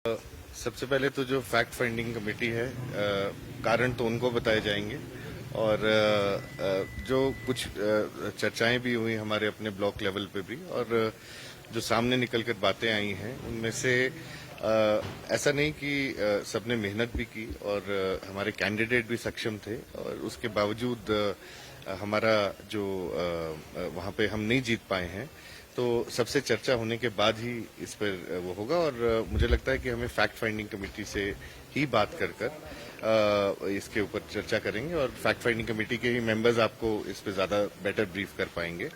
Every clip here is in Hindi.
सबसे पहले तो जो फैक्ट फाइंडिंग कमेटी है, कारण तो उनको बताए जाएंगे और जो कुछ चर्चाएं भी हुई हमारे अपने ब्लॉक लेवल पे भी, और जो सामने निकलकर बातें आई हैं उनमें से ऐसा नहीं कि सबने मेहनत भी की और हमारे कैंडिडेट भी सक्षम थे, और उसके बावजूद हमारा जो वहाँ पे हम नहीं जीत पाए हैं, तो सबसे चर्चा होने के बाद ही इस पर वो होगा। और मुझे लगता है कि हमें फैक्ट फाइंडिंग कमेटी से ही बात कर इसके ऊपर चर्चा करेंगे, और फैक्ट फाइंडिंग कमेटी के ही मेंबर्स आपको इस पे ज्यादा बेटर ब्रीफ कर पाएंगे।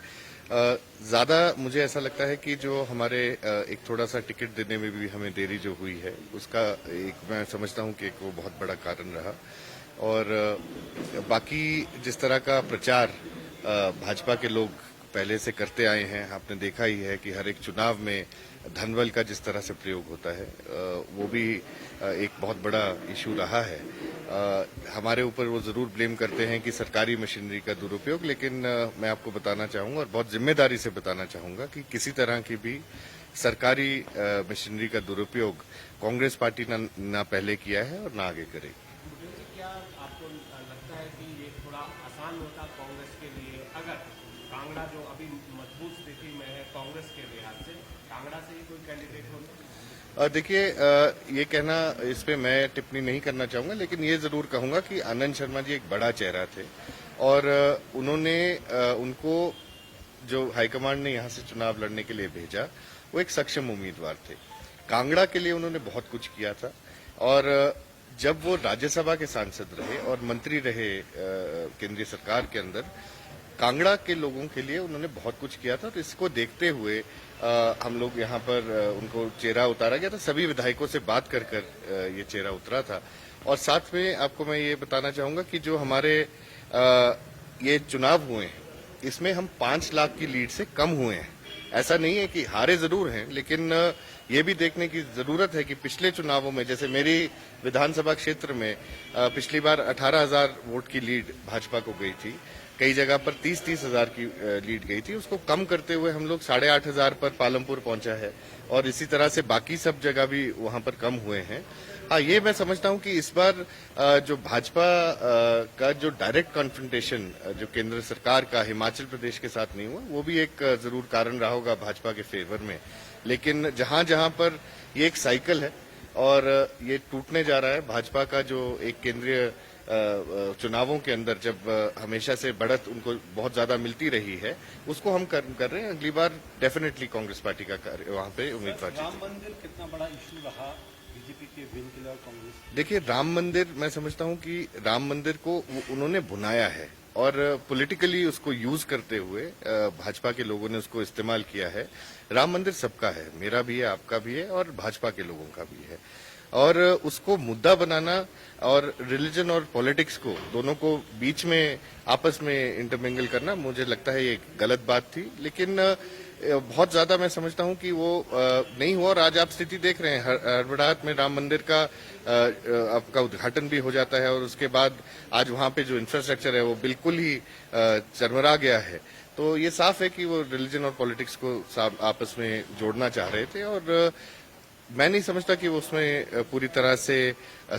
ज्यादा मुझे ऐसा लगता है कि जो हमारे एक थोड़ा सा टिकट देने में भी हमें देरी जो हुई है, उसका एक मैं समझता हूं कि एक वो बहुत बड़ा कारण रहा। और बाकी जिस तरह का प्रचार भाजपा के लोग पहले से करते आए हैं, आपने देखा ही है कि हर एक चुनाव में धनबल का जिस तरह से प्रयोग होता है, वो भी एक बहुत बड़ा इशू रहा है। हमारे ऊपर वो जरूर ब्लेम करते हैं कि सरकारी मशीनरी का दुरुपयोग, लेकिन मैं आपको बताना चाहूंगा और बहुत जिम्मेदारी से बताना चाहूंगा कि किसी तरह की भी सरकारी मशीनरी का दुरुपयोग कांग्रेस पार्टी ना पहले किया है और ना आगे करेगी। क्या आपको लगता है कि ये थोड़ा आसान होता कांग्रेस के लिए अगर कांगड़ा जो अभी मजबूत स्थिति में है कांग्रेस के लिहाज से, कांगड़ा से ही कोई कैंडिडेट होता? देखिए, ये कहना, इस पे मैं टिप्पणी नहीं करना चाहूंगा, लेकिन ये जरूर कहूंगा कि आनंद शर्मा जी एक बड़ा चेहरा थे, और उन्होंने उनको जो हाईकमांड ने यहाँ से चुनाव लड़ने के लिए भेजा, वो एक सक्षम उम्मीदवार थे। कांगड़ा के लिए उन्होंने बहुत कुछ किया था, और जब वो राज्यसभा के सांसद रहे और मंत्री रहे केंद्रीय सरकार के अंदर, कांगड़ा के लोगों के लिए उन्होंने बहुत कुछ किया था। तो इसको देखते हुए हम लोग यहाँ पर उनको चेहरा उतारा गया था, सभी विधायकों से बात कर कर ये चेहरा उतरा था। और साथ में आपको मैं ये बताना चाहूंगा कि जो हमारे ये चुनाव हुए हैं, इसमें हम 5 लाख की लीड से कम हुए हैं। ऐसा नहीं है कि हारे जरूर हैं, लेकिन ये भी देखने की जरूरत है कि पिछले चुनावों में, जैसे मेरी विधानसभा क्षेत्र में पिछली बार 18,000 वोट की लीड भाजपा को गई थी, कई जगह पर 30-30 हजार की लीड गई थी। उसको कम करते हुए हम लोग 8,500 पर पालमपुर पहुंचा है, और इसी तरह से बाकी सब जगह भी वहां पर कम हुए हैं। हाँ, ये मैं समझता हूं कि इस बार जो भाजपा का जो डायरेक्ट कॉन्फ्रंटेशन जो केंद्र सरकार का हिमाचल प्रदेश के साथ नहीं हुआ, वो भी एक जरूर कारण रहा होगा भाजपा के फेवर में। लेकिन जहां जहां पर ये एक साइकिल है और ये टूटने जा रहा है, भाजपा का जो एक केंद्रीय चुनावों के अंदर जब हमेशा से बढ़त उनको बहुत ज्यादा मिलती रही है, उसको हम कर रहे हैं। अगली बार डेफिनेटली कांग्रेस पार्टी का वहां पे उम्मीदवार। राम मंदिर कितना बड़ा इशू रहा बीजेपी के विन के लिए कांग्रेस? देखिए, राम मंदिर, मैं समझता हूं कि राम मंदिर को उन्होंने भुनाया है और पॉलिटिकली उसको यूज करते हुए भाजपा के लोगों ने उसको इस्तेमाल किया है। राम मंदिर सबका है, मेरा भी है, आपका भी है, और भाजपा के लोगों का भी है। और उसको मुद्दा बनाना और रिलीजन और पॉलिटिक्स को दोनों को बीच में आपस में इंटरमिंगल करना, मुझे लगता है ये गलत बात थी। लेकिन बहुत ज्यादा मैं समझता हूं कि वो नहीं हुआ, और आज आप स्थिति देख रहे हैं, हड़बड़ाहट में राम मंदिर का आपका उद्घाटन भी हो जाता है, और उसके बाद आज वहां पे जो इंफ्रास्ट्रक्चर है वो बिल्कुल ही चरमरा गया है। तो ये साफ है कि वो रिलीजन और पॉलिटिक्स को आपस में जोड़ना चाह रहे थे, और मैं नहीं समझता कि वो उसमें पूरी तरह से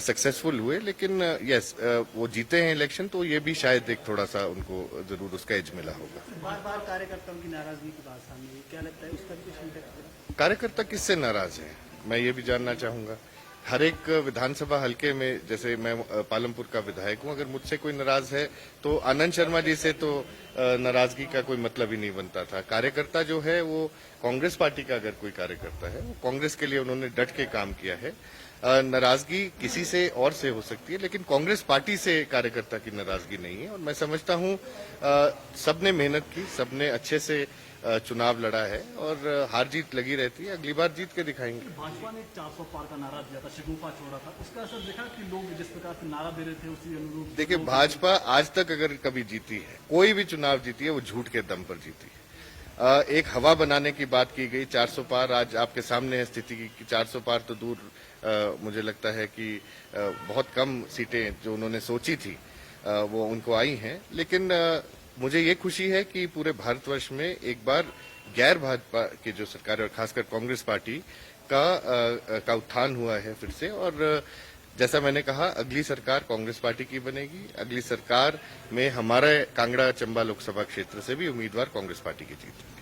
सक्सेसफुल हुए। लेकिन यस, वो जीते हैं इलेक्शन, तो ये भी शायद एक थोड़ा सा उनको जरूर उसका एज मिला होगा। बार बार कार्यकर्ताओं की नाराजगी की बात सामने आई, क्या लगता है उसका भी कुछ इम्पैक्ट? कार्यकर्ता किससे नाराज हैं, मैं ये भी जानना चाहूंगा। हर एक विधानसभा हलके में, जैसे मैं पालमपुर का विधायक हूं, अगर मुझसे कोई नाराज है तो आनंद शर्मा जी से तो नाराजगी का कोई मतलब ही नहीं बनता था। कार्यकर्ता जो है वो कांग्रेस पार्टी का अगर कोई कार्यकर्ता है, वो कांग्रेस के लिए उन्होंने डट के काम किया है। नाराजगी किसी से और से हो सकती है, लेकिन कांग्रेस पार्टी से कार्यकर्ता की नाराजगी नहीं है। और मैं समझता हूं सबने मेहनत की, सबने अच्छे से चुनाव लड़ा है, और हार जीत लगी रहती है, अगली बार जीत के दिखाएंगे। भाजपा ने 400 पार का नारा दिया था, शगुफा छोड़ा था, उसका असर देखा कि लोग जिस प्रकार से नारा दे रहे थे उसी अनुरूप? देखिए, भाजपा आज तक अगर कभी जीती है, कोई भी चुनाव जीती है, वो झूठ के दम पर जीती है। एक हवा बनाने की बात की गई, 400 पार आज आपके सामने है स्थिति की 400 पार तो दूर, मुझे लगता है कि बहुत कम सीटें जो उन्होंने सोची थी वो उनको आई हैं। लेकिन मुझे ये खुशी है कि पूरे भारतवर्ष में एक बार गैर भाजपा की जो सरकार है, और खासकर कांग्रेस पार्टी का उत्थान हुआ है फिर से। और जैसा मैंने कहा, अगली सरकार कांग्रेस पार्टी की बनेगी। अगली सरकार में हमारे कांगड़ा चंबा लोकसभा क्षेत्र से भी उम्मीदवार कांग्रेस पार्टी के जीतेंगे।